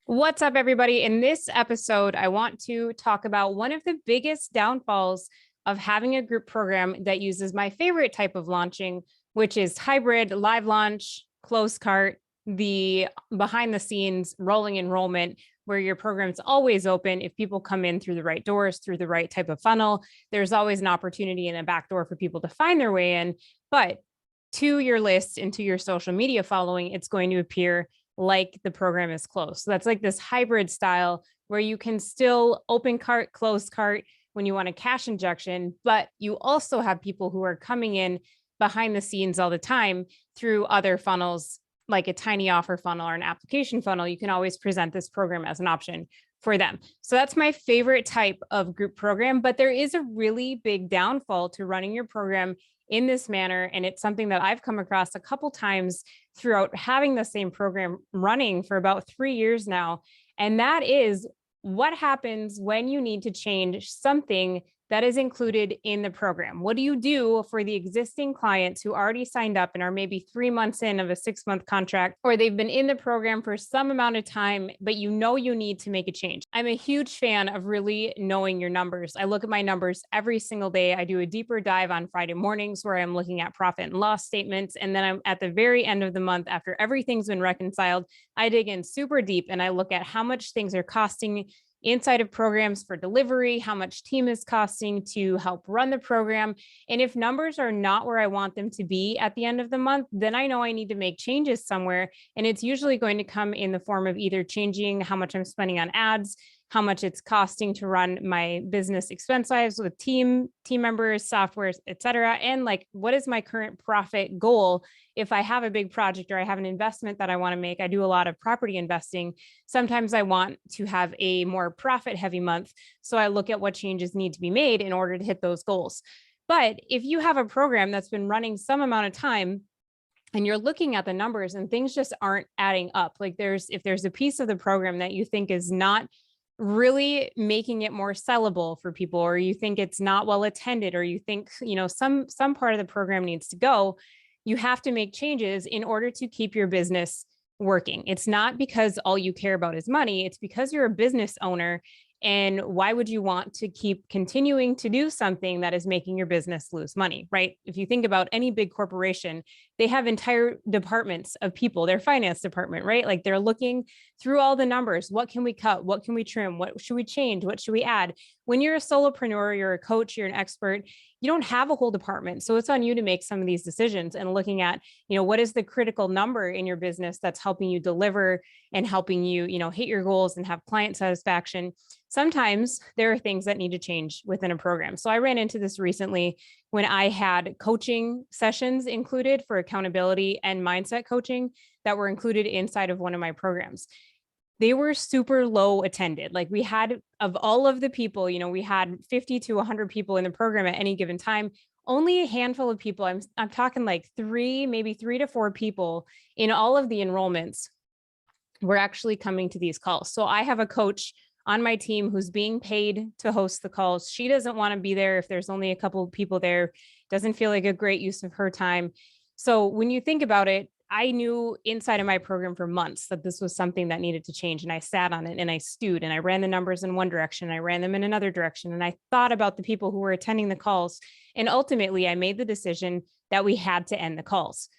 What's up, everybody? In this episode, I want to talk about one of the biggest downfalls of having a group program that uses my favorite type of launching, which is hybrid, live launch, closed cart, the behind the scenes rolling enrollment, where your program's always open. If people come in through the right doors, through the right type of funnel, there's always an opportunity and a back door for people to find their way in. But to your list and to your social media following, it's going to appear like the program is closed. So that's like this hybrid style where you can still open cart, close cart when you want a cash injection, but you also have people who are coming in behind the scenes all the time through other funnels, like a tiny offer funnel or an application funnel. You can always present this program as an option for them. So that's my favorite type of group program, but there is a really big downfall to running your program in this manner. And it's something that I've come across a couple times throughout having the same program running for about 3 years now. And that is what happens when you need to change something that is included in the program. What do you do for the existing clients who already signed up and are maybe 3 months in of a 6-month contract, or they've been in the program for some amount of time, but you know you need to make a change? I'm a huge fan of really knowing your numbers. I look at my numbers every single day. I do a deeper dive on Friday mornings where I'm looking at profit and loss statements. And then I'm at the very end of the month, after everything's been reconciled, I dig in super deep and I look at how much things are costing inside of programs for delivery, how much team is costing to help run the program. And if numbers are not where I want them to be at the end of the month, then I know I need to make changes somewhere. And it's usually going to come in the form of either changing how much I'm spending on ads, how much it's costing to run my business expense lives with team members, softwares, et cetera. And like, what is my current profit goal? If I have a big project or I have an investment that I want to make, I do a lot of property investing. Sometimes I want to have a more profit heavy month. So I look at what changes need to be made in order to hit those goals. But if you have a program that's been running some amount of time, and you're looking at the numbers and things just aren't adding up, like if there's a piece of the program that you think is not really making it more sellable for people, or you think it's not well attended, or you think, some part of the program needs to go, you have to make changes in order to keep your business working. It's not because all you care about is money. It's because you're a business owner. And why would you want to keep continuing to do something that is making your business lose money, right? If you think about any big corporation, they have entire departments of people, their finance department, right? Like they're looking through all the numbers. What can we cut? What can we trim? What should we change? What should we add? When you're a solopreneur, you're a coach, you're an expert, you don't have a whole department. So it's on you to make some of these decisions and looking at, what is the critical number in your business that's helping you deliver and helping you, hit your goals and have client satisfaction. Sometimes there are things that need to change within a program. So I ran into this recently when I had coaching sessions included for accountability and mindset coaching that were included inside of one of my programs. They were super low attended. Like we had, of all of the people, we had 50 to 100 people in the program at any given time. Only a handful of people, I'm talking like maybe 3 to 4 people in all of the enrollments were actually coming to these calls. So I have a coach on my team who's being paid to host the calls. She doesn't want to be there if there's only a couple of people there. Doesn't feel like a great use of her time. So when you think about it, I knew inside of my program for months that this was something that needed to change. And I sat on it and I stewed and I ran the numbers in one direction. I ran them in another direction. And I thought about the people who were attending the calls. And ultimately I made the decision that we had to end the calls.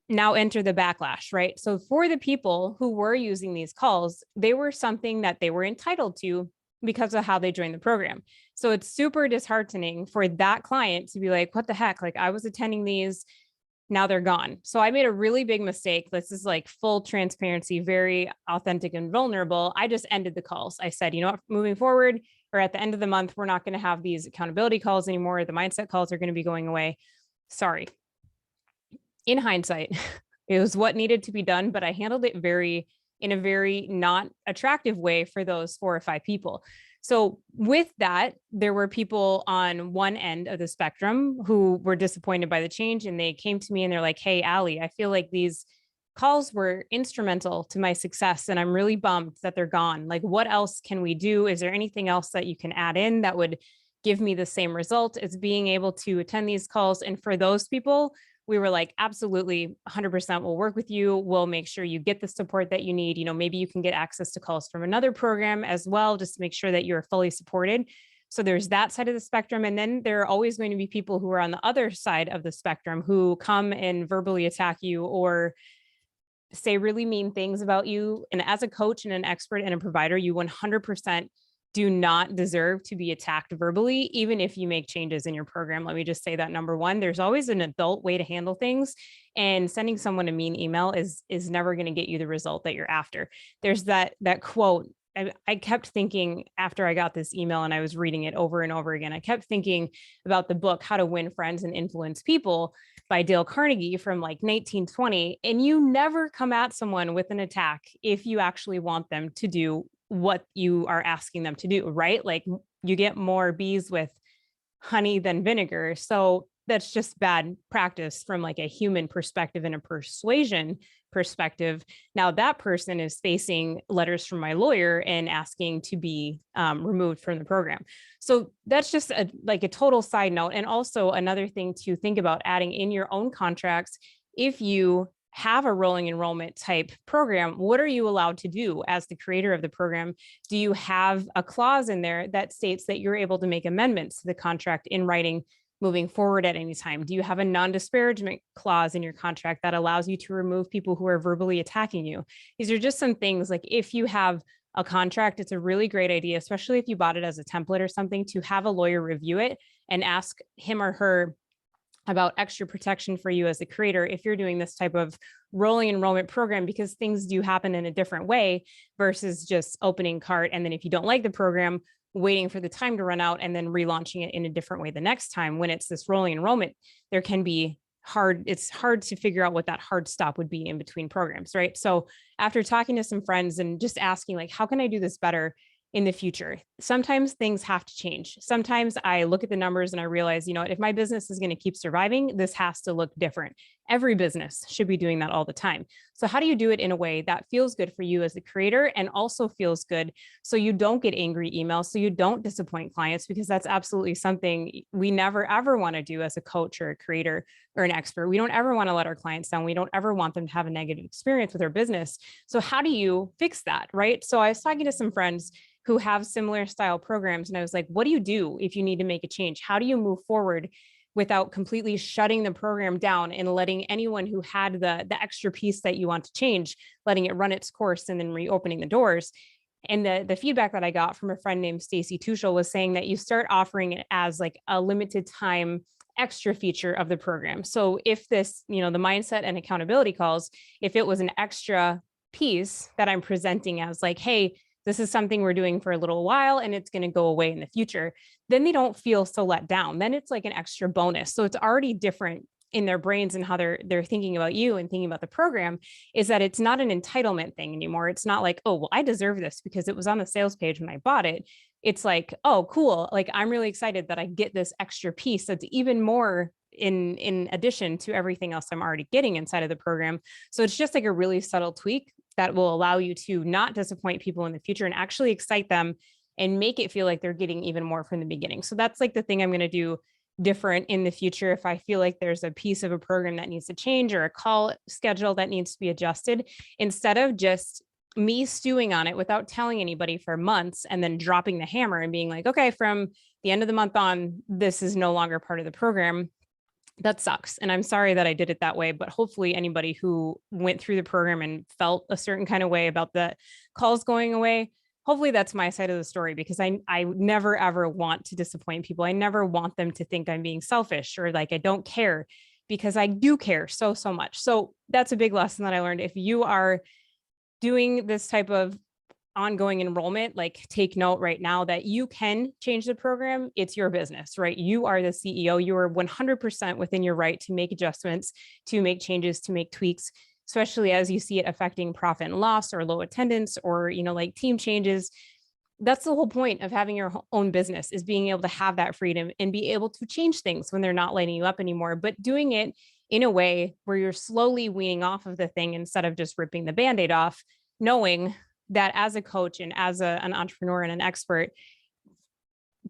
Now enter the backlash, right? So for the people who were using these calls, they were something that they were entitled to because of how they joined the program. So it's super disheartening for that client to be like, what the heck? Like I was attending these, now they're gone. So I made a really big mistake. This is like full transparency, very authentic and vulnerable. I just ended the calls. I said, what, moving forward or at the end of the month, we're not going to have these accountability calls anymore. The mindset calls are going to be going away. Sorry. In hindsight, it was what needed to be done, but I handled it in a very not attractive way for those 4 or 5 people. So with that, there were people on one end of the spectrum who were disappointed by the change. And they came to me and they're like, hey, Allie, I feel like these calls were instrumental to my success. And I'm really bummed that they're gone. Like, what else can we do? Is there anything else that you can add in that would give me the same result as being able to attend these calls? And for those people, we were like, absolutely 100% we'll work with you. We'll make sure you get the support that you need. Maybe you can get access to calls from another program as well, just to make sure that you're fully supported. So there's that side of the spectrum. And then there are always going to be people who are on the other side of the spectrum who come and verbally attack you or say really mean things about you. And as a coach and an expert and a provider, you 100% do not deserve to be attacked verbally, even if you make changes in your program. Let me just say that number one, there's always an adult way to handle things, and sending someone a mean email is never going to get you the result that you're after. There's that quote. I kept thinking after I got this email and I was reading it over and over again, I kept thinking about the book, How to Win Friends and Influence People by Dale Carnegie from like 1920. And you never come at someone with an attack if you actually want them to do what you are asking them to do, right? Like you get more bees with honey than vinegar. So that's just bad practice from like a human perspective and a persuasion perspective. Now that person is facing letters from my lawyer and asking to be removed from the program. So that's just like a total side note. And also another thing to think about adding in your own contracts, if you have a rolling enrollment type program, what are you allowed to do as the creator of the program? Do you have a clause in there that states that you're able to make amendments to the contract in writing moving forward at any time? Do you have a non-disparagement clause in your contract that allows you to remove people who are verbally attacking you? These are just some things like if you have a contract, it's a really great idea, especially if you bought it as a template or something, to have a lawyer review it and ask him or her about extra protection for you as a creator if you're doing this type of rolling enrollment program, because things do happen in a different way versus just opening cart. And then if you don't like the program, waiting for the time to run out and then relaunching it in a different way the next time. When it's this rolling enrollment, there can be it's hard to figure out what that hard stop would be in between programs, right? So after talking to some friends and just asking like, how can I do this better in the future? Sometimes things have to change. Sometimes I look at the numbers and I realize, if my business is going to keep surviving, this has to look different. Every business should be doing that all the time. So how do you do it in a way that feels good for you as the creator and also feels good so you don't get angry emails, so you don't disappoint clients? Because that's absolutely something we never, ever want to do as a coach or a creator or an expert. We don't ever want to let our clients down. We don't ever want them to have a negative experience with our business. So how do you fix that, right? So I was talking to some friends who have similar style programs. And I was like, what do you do if you need to make a change? How do you move forward without completely shutting the program down and letting anyone who had the extra piece that you want to change, letting it run its course and then reopening the doors? And the feedback that I got from a friend named Stacy Tuschel was saying that you start offering it as like a limited time extra feature of the program. So if this, the mindset and accountability calls, if it was an extra piece that I'm presenting as like, hey, this is something we're doing for a little while and it's going to go away in the future, then they don't feel so let down. Then it's like an extra bonus. So it's already different in their brains and how they're thinking about you and thinking about the program, is that it's not an entitlement thing anymore. It's not like, oh, well, I deserve this because it was on the sales page when I bought it. It's like, oh, cool. Like, I'm really excited that I get this extra piece that's even more in addition to everything else I'm already getting inside of the program. So it's just like a really subtle tweak that will allow you to not disappoint people in the future and actually excite them and make it feel like they're getting even more from the beginning. So that's like the thing I'm going to do different in the future. If I feel like there's a piece of a program that needs to change or a call schedule that needs to be adjusted, instead of just me stewing on it without telling anybody for months and then dropping the hammer and being like, okay, from the end of the month on, this is no longer part of the program. That sucks. And I'm sorry that I did it that way, but hopefully anybody who went through the program and felt a certain kind of way about the calls going away, hopefully that's my side of the story, because I never, ever want to disappoint people. I never want them to think I'm being selfish or like I don't care, because I do care so, so much. So that's a big lesson that I learned. If you are doing this type of ongoing enrollment, like take note right now that you can change the program. It's your business, right? You are the CEO. You are 100% within your right to make adjustments, to make changes, to make tweaks, especially as you see it affecting profit and loss or low attendance or, like team changes. That's the whole point of having your own business, is being able to have that freedom and be able to change things when they're not lighting you up anymore, but doing it in a way where you're slowly weaning off of the thing instead of just ripping the Band-Aid off, knowing that as a coach and as an entrepreneur and an expert,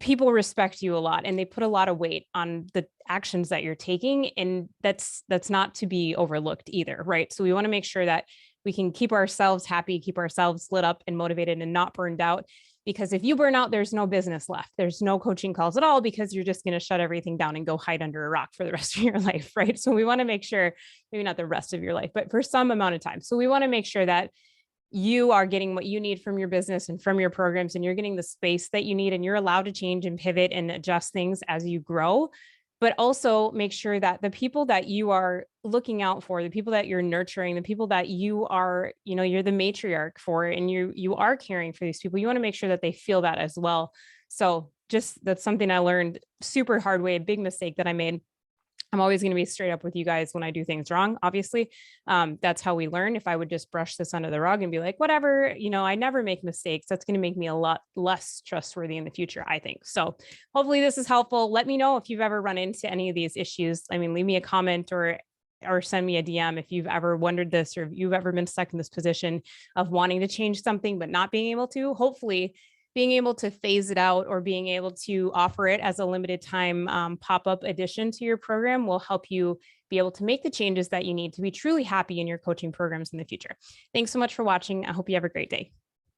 people respect you a lot and they put a lot of weight on the actions that you're taking. And that's not to be overlooked either, right? So we want to make sure that we can keep ourselves happy, keep ourselves lit up and motivated and not burned out. Because if you burn out, there's no business left. There's no coaching calls at all because you're just going to shut everything down and go hide under a rock for the rest of your life, right? So we want to make sure, maybe not the rest of your life, but for some amount of time. So we want to make sure that you are getting what you need from your business and from your programs, and you're getting the space that you need, and you're allowed to change and pivot and adjust things as you grow. But also make sure that the people that you are looking out for, the people that you're nurturing, the people that you are, you're the matriarch for, and you are caring for these people, you want to make sure that they feel that as well. So just, that's something I learned super hard way, a big mistake that I made. I'm always going to be straight up with you guys when I do things wrong. Obviously, that's how we learn. If I would just brush this under the rug and be like, whatever, I never make mistakes, that's going to make me a lot less trustworthy in the future, I think. So hopefully this is helpful. Let me know if you've ever run into any of these issues. I mean, leave me a comment or send me a DM if you've ever wondered this, or if you've ever been stuck in this position of wanting to change something, but not being able to. Hopefully being able to phase it out or being able to offer it as a limited time pop-up addition to your program will help you be able to make the changes that you need to be truly happy in your coaching programs in the future. Thanks so much for watching. I hope you have a great day.